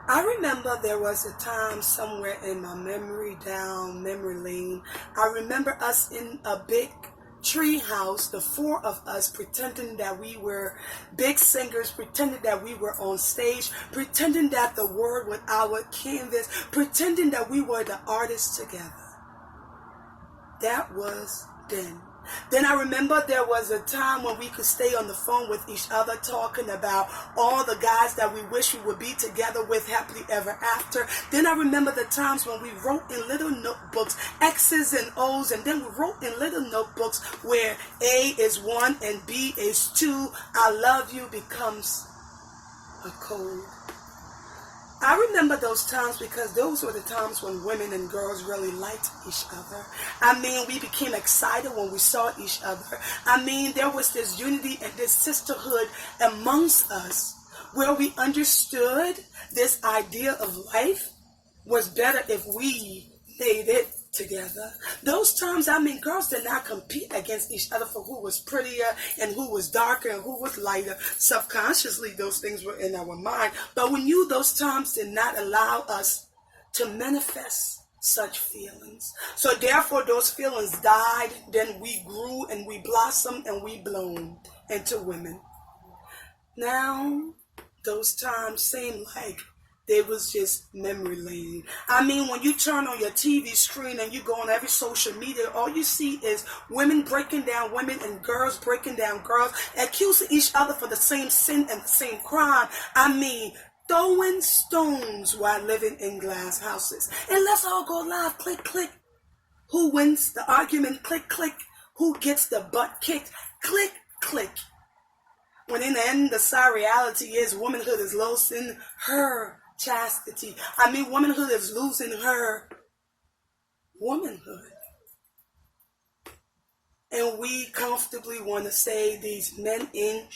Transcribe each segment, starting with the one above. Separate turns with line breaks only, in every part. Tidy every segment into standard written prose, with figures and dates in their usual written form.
I remember there was a time somewhere in my memory, down memory lane. I remember us in a big tree house, the four of us, pretending that we were big singers, pretending that we were on stage, pretending that the word was our canvas, pretending that we were the artists together. That was then. Then I remember there was a time when we could stay on the phone with each other talking about all the guys that we wish we would be together with happily ever after. Then I remember the times when we wrote in little notebooks X's and O's, and then we wrote in little notebooks where A is 1 and B is 2. I love you becomes a code. I remember those times because those were the times when women and girls really liked each other. I mean, we became excited when we saw each other. I mean, there was this unity and this sisterhood amongst us where we understood this idea of life was better if we made it together. Those times, I mean, girls did not compete against each other for who was prettier and who was darker and who was lighter. Subconsciously, those things were in our mind. But we knew those times did not allow us to manifest such feelings. So therefore, those feelings died. Then we grew and we blossomed and we bloomed into women. Now, those times seem like they was just memory lane. I mean, when you turn on your TV screen and you go on every social media, all you see is women breaking down women and girls breaking down girls, accusing each other for the same sin and the same crime. I mean, throwing stones while living in glass houses. And let's all go live. Click, click. Who wins the argument? Click, click. Who gets the butt kicked? Click, click. When in the end, the sad reality is womanhood is losing her chastity. I mean, womanhood is losing her womanhood. And we comfortably want to say these men in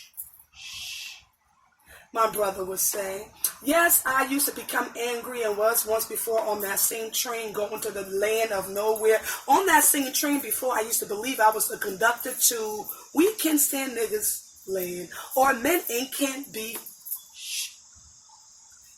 my brother would say, yes, I used to become angry and was once before on that same train going to the land of nowhere. On that same train before, I used to believe I was the conductor to We Can't Stand Niggas land, or men ain't can't be.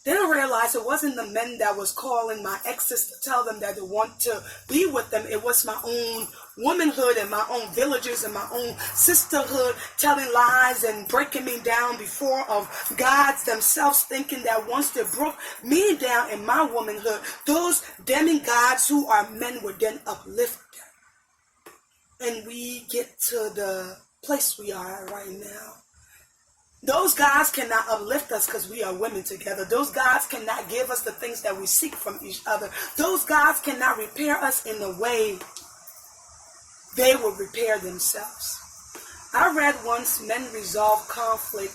Then I realized it wasn't the men that was calling my exes to tell them that they want to be with them. It was my own womanhood and my own villages and my own sisterhood telling lies and breaking me down before of gods themselves, thinking that once they broke me down in my womanhood, those demigods who are men would then uplift them. And we get to the place we are right now. Those guys cannot uplift us because we are women together. Those guys cannot give us the things that we seek from each other. Those guys cannot repair us in the way they will repair themselves. I read once men resolve conflict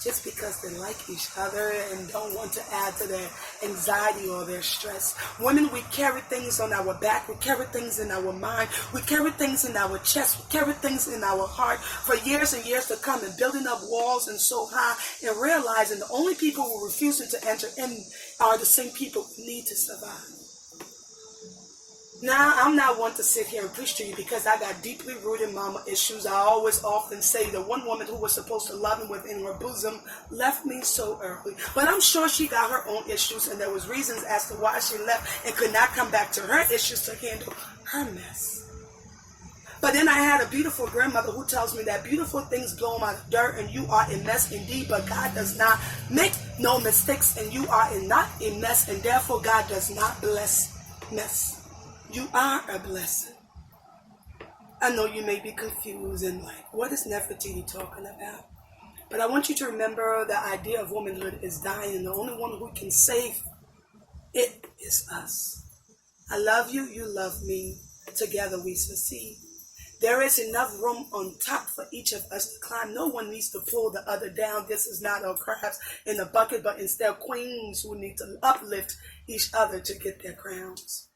just because they like each other and don't want to add to their anxiety or their stress. Women, we carry things on our back. We carry things in our mind. We carry things in our chest. We carry things in our heart for years and years to come, and building up walls and so high and realizing the only people who are refusing to enter in are the same people who need to survive. Now, I'm not one to sit here and preach to you because I got deeply rooted mama issues. I always often say the one woman who was supposed to love me within her bosom left me so early. But I'm sure she got her own issues, and there was reasons as to why she left and could not come back to her issues to handle her mess. But then I had a beautiful grandmother who tells me that beautiful things blow out of dirt and you are a mess indeed, but God does not make no mistakes and you are not a mess, and therefore God does not bless mess. You are a blessing. I know you may be confused and like, what is Nefertiti talking about? But I want you to remember the idea of womanhood is dying, and the only one who can save it is us. I love you, you love me. Together we succeed. There is enough room on top for each of us to climb. No one needs to pull the other down. This is not our crabs in a bucket, but instead queens who need to uplift each other to get their crowns.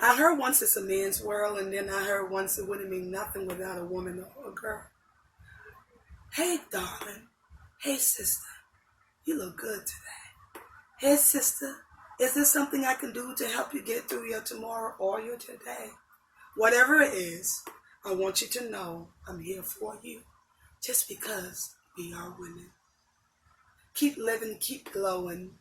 I heard once it's a man's world, and then I heard once it wouldn't mean nothing without a woman or a girl. Hey, darling. Hey, sister. You look good today. Hey, sister. Is there something I can do to help you get through your tomorrow or your today? Whatever it is, I want you to know I'm here for you just because we are women. Keep living, keep glowing.